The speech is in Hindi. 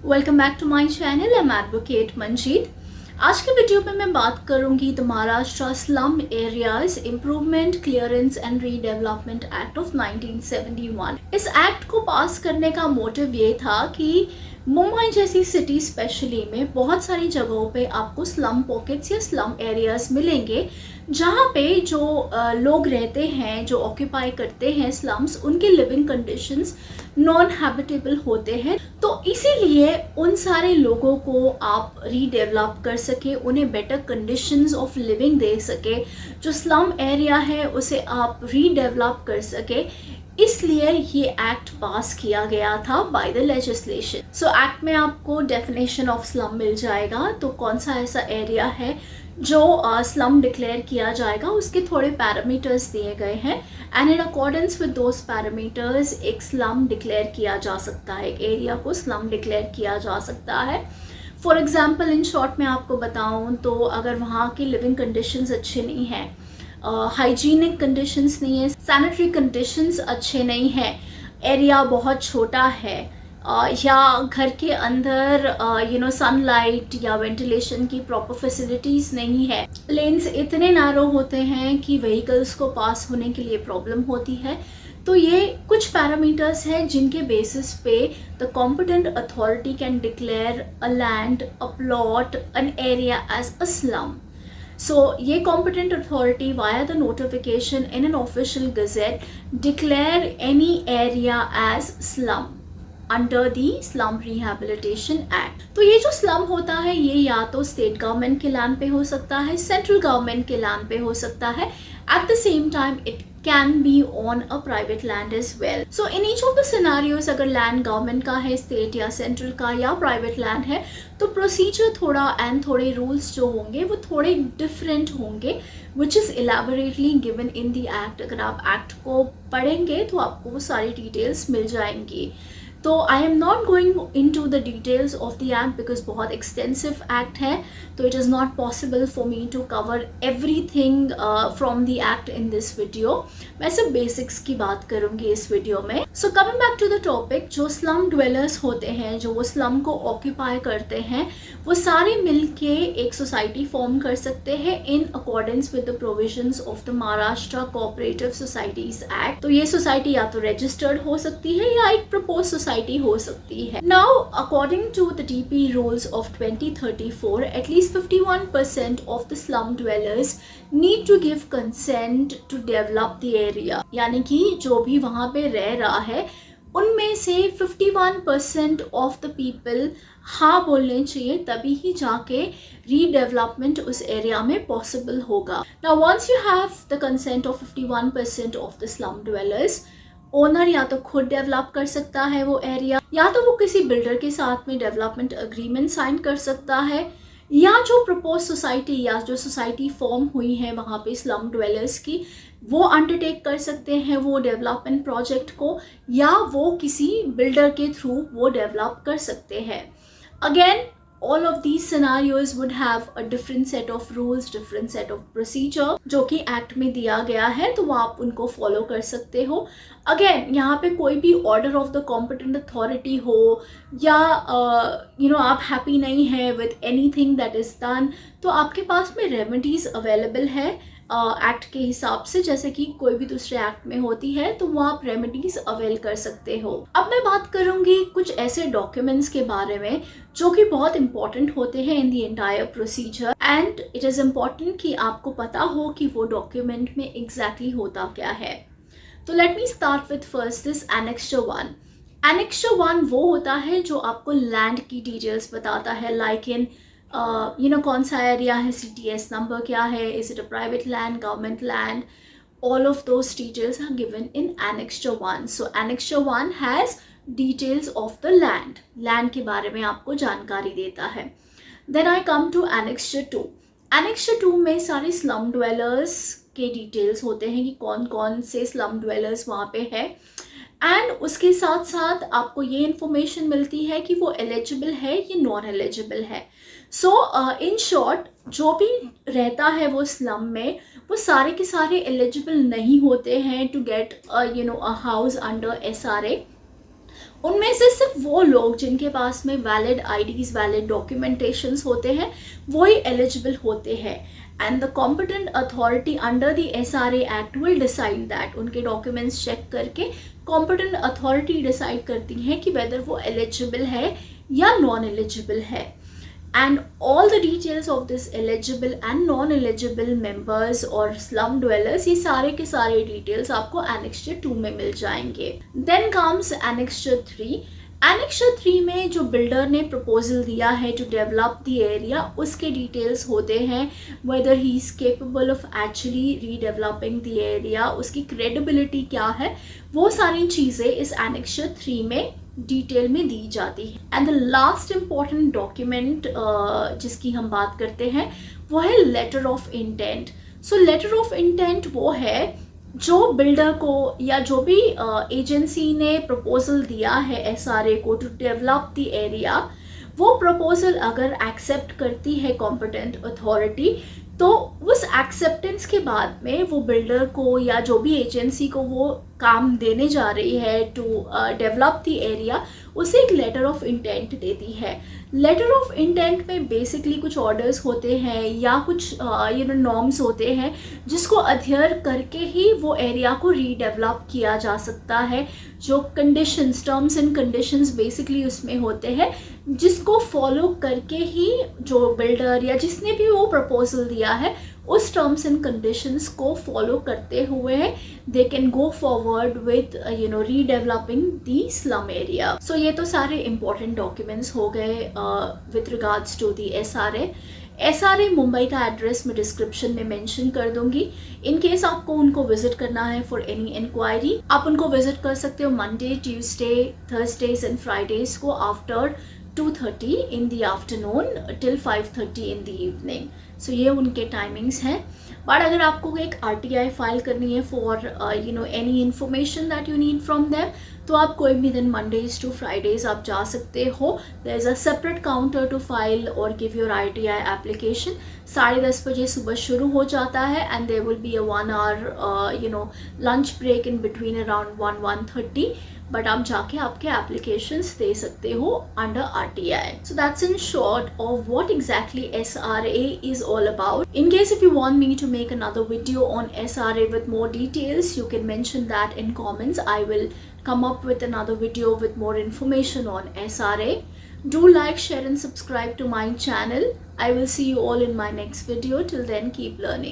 Welcome back to my channel. I am advocate Manjeet. आज के वीडियो में मैं बात करूंगी the Maharashtra slum areas improvement clearance and redevelopment act of 1971। इस एक्ट को पास करने का मोटिव ये था कि मुंबई जैसी सिटी स्पेशली में बहुत सारी जगहों पे आपको स्लम पॉकेट्स या स्लम एरियाज मिलेंगे जहाँ पे जो लोग रहते हैं, जो ऑक्यूपाई करते हैं स्लम्स, उनके लिविंग कंडीशंस नॉन हैबिटेबल होते हैं। तो इसीलिए उन सारे लोगों को आप रीडेवलप कर सके, उन्हें बेटर कंडीशंस ऑफ लिविंग दे सके, जो स्लम एरिया है उसे आप रीडेवलप कर सके, इसलिए ये एक्ट पास किया गया था by the legislation. So act में आपको डेफिनेशन ऑफ स्लम मिल जाएगा, तो कौन सा ऐसा एरिया है जो स्लम डिक्लेयर किया जाएगा, उसके थोड़े पैरामीटर्स दिए गए हैं and in accordance with those parameters एक स्लम डिक्लेयर किया जा सकता है, एक एरिया को स्लम डिक्लेयर किया जा सकता है। फॉर एग्जाम्पल इन शॉर्ट मैं आपको बताऊं तो अगर वहाँ की लिविंग कंडीशंस अच्छे नहीं हैं, हाइजीनिक कंडीशंस नहीं है, सैनिटरी कंडीशंस अच्छे नहीं हैं, एरिया बहुत छोटा है, या घर के अंदर सनलाइट या वेंटिलेशन की प्रॉपर फैसिलिटीज़ नहीं है, लेन्स इतने नैरो होते हैं कि व्हीकल्स को पास होने के लिए प्रॉब्लम होती है, तो ये कुछ पैरामीटर्स हैं जिनके बेसिस पे the competent authority can declare a land, a plot, an area as a slum. So, ये competent authority via the notification in an official gazette declare any area as slum under the Slum Rehabilitation Act। तो ये जो स्लम होता है ये या तो स्टेट गवर्नमेंट के लैंड पे हो सकता है, सेंट्रल गवर्नमेंट के लैंड पे हो सकता है, at the same time it can be on a private land as well. So in each of the scenarios अगर land government का है, state या central का या private land है, तो procedure थोड़ा and थोड़े rules जो होंगे वो थोड़े different होंगे, which is elaborately given in the act। अगर आप act को पढ़ेंगे तो आपको वो सारी details मिल जाएंगी। तो I am not going into the details of the act because बहुत एक्सटेंसिव एक्ट है, तो it is not possible for me to cover everything from the act in this video. मैं सिर्फ बेसिक्स की बात करूंगी इस वीडियो में। So coming back to the topic, जो स्लम ड्वेलर्स होते हैं, जो वो स्लम को ऑक्यूपाई करते हैं, वो सारे मिलके एक सोसाइटी फॉर्म कर सकते हैं in accordance with the provisions of the Maharashtra cooperative societies act. तो ये सोसाइटी या तो रजिस्टर्ड हो सकती है या एक प्रपोज सोसाइटी हो सकती है। Now according to the DP rules of 2034, at least 51% of the slum dwellers need to give consent to develop the area. यानी कि जो भी वहाँ पे रह रहा है उनमें से 51% ऑफ द पीपल हाँ बोलने चाहिए, तभी ही जाके रीडेवलपमेंट उस एरिया में पॉसिबल होगा। Now once you have the consent of 51% of the slum dwellers, owner या तो खुद डेवलप कर सकता है वो एरिया, या तो वो किसी बिल्डर के साथ में डेवलपमेंट अग्रीमेंट साइन कर सकता है, या जो प्रपोज सोसाइटी या जो सोसाइटी फॉर्म हुई है वहाँ पे स्लम ड्वेलर्स की, वो अंडरटेक कर सकते हैं वो डेवलपमेंट प्रोजेक्ट को, या वो किसी बिल्डर के थ्रू वो डेवलप कर सकते हैं। Again all of these scenarios would have a different set of rules, different set of procedure जो कि एक्ट में दिया गया है, तो वो आप उनको फॉलो कर सकते हो। अगेन यहाँ पे कोई भी order of the competent authority हो या आप हैप्पी नहीं है with anything that is done, तो आपके पास में रेमेडीज अवेलेबल है एक्ट के हिसाब से, जैसे कि कोई भी दूसरे एक्ट में होती है, तो वो आप रेमेडीज अवेल कर सकते हो। अब मैं बात करूंगी कुछ ऐसे डॉक्यूमेंट्स के बारे में जो कि बहुत इंपॉर्टेंट होते हैं in the entire procedure, and it is important कि आपको पता हो कि वो डॉक्यूमेंट में एग्जैक्टली होता क्या है। तो let me start with first this annexure 1। Annexure 1 वो होता है जो आपको लैंड की डिटेल्स बताता है, लाइक इन कौन सा एरिया है, CTS नंबर क्या है, is it a private land, government land, all of those details are given in Annexure 1. So Annexure 1 has details of the land. Land के बारे में आपको जानकारी देता है। Then I come to Annexure 2. Annexure 2 में सारे slum dwellers के details होते हैं कि कौन कौन से slum dwellers वहाँ पे है, एंड उसके साथ साथ आपको ये इन्फॉर्मेशन मिलती है कि वो एलिजिबल है या नॉन एलिजिबल है। सो इन शॉर्ट, जो भी रहता है वो स्लम में, वो सारे के सारे एलिजिबल नहीं होते हैं to get a house under SRA। उनमें से सिर्फ वो लोग जिनके पास में वैलिड आईडीज, वैलिड डॉक्यूमेंटेशंस होते हैं, वो ही एलिजिबल होते हैं। And the competent authority under the SRA act will decide that, उनके डॉक्यूमेंट्स चेक करके कॉम्पिटेंट अथॉरिटी डिसाइड करती है कि वेदर वो एलिजिबल है या नॉन एलिजिबल है। And all the details of this eligible and non-eligible members और slum dwellers, ये सारे के सारे details आपको Annexure 2 में मिल जाएंगे। Then comes Annexure 3। Annexure 3 में जो बिल्डर ने प्रपोजल दिया है टू डेवलप द एरिया, उसके डिटेल्स होते हैं, whether he is capable of actually redeveloping the area, उसकी credibility क्या है, वो सारी चीज़ें इस Annexure 3 में डिटेल में दी जाती है। And the last important document जिसकी हम बात करते हैं वो है letter of intent. So letter of intent वो है जो बिल्डर को या जो भी एजेंसी ने प्रपोजल दिया है SRA को टू डेवलप द एरिया, वो प्रपोजल अगर एक्सेप्ट करती है कॉम्पिटेंट अथॉरिटी, तो उस एक्सेप्टेंस के बाद में वो बिल्डर को या जो भी एजेंसी को वो काम देने जा रही है टू डेवलप द एरिया, उसे एक लेटर ऑफ इंटेंट देती है। लेटर ऑफ इंटेंट में बेसिकली कुछ ऑर्डर्स होते हैं या कुछ नॉर्म्स होते हैं जिसको अध्ययर करके ही वो एरिया को रीडेवलप किया जा सकता है। जो conditions, terms and conditions basically उसमें होते हैं, जिसको फॉलो करके ही जो बिल्डर या जिसने भी वो प्रपोजल दिया है उस टर्म्स एंड कंडीशंस को फॉलो करते हुए they can go forward with redeveloping the slum area. So ये तो सारे इंपॉर्टेंट डॉक्यूमेंट्स हो गए with regards to the SRA Mumbai का एड्रेस मैं डिस्क्रिप्शन में मेंशन कर दूंगी। इन केस आपको उनको विजिट करना है फॉर एनी इंक्वायरी, आप उनको विजिट कर सकते हो Monday, Tuesday, Thursdays and Fridays को after 2:30 in the afternoon till 5:30 in the evening। So ये उनके टाइमिंग्स हैं। बट अगर आपको एक RTI फाइल करनी है for any information that you need from them, तो आप कोई भी दिन मंडेज टू फ्राइडेज आप जा सकते हो। There is a separate counter to file और गिव योर RTI एप्लीकेशन। 10:30 बजे सुबह शुरू हो जाता है and there will be a 1 hour lunch break in between around 1:30। But आप जाके आपके एप्लीकेशंस दे सकते हो under RTI। So that's in short of what exactly SRA is all about. In case if you want me to make another video on SRA with more details, you can mention that in comments. I will come up with another video with more information on SRA. Do like, share and subscribe to my channel. I will see you all in my next video. Till then, keep learning.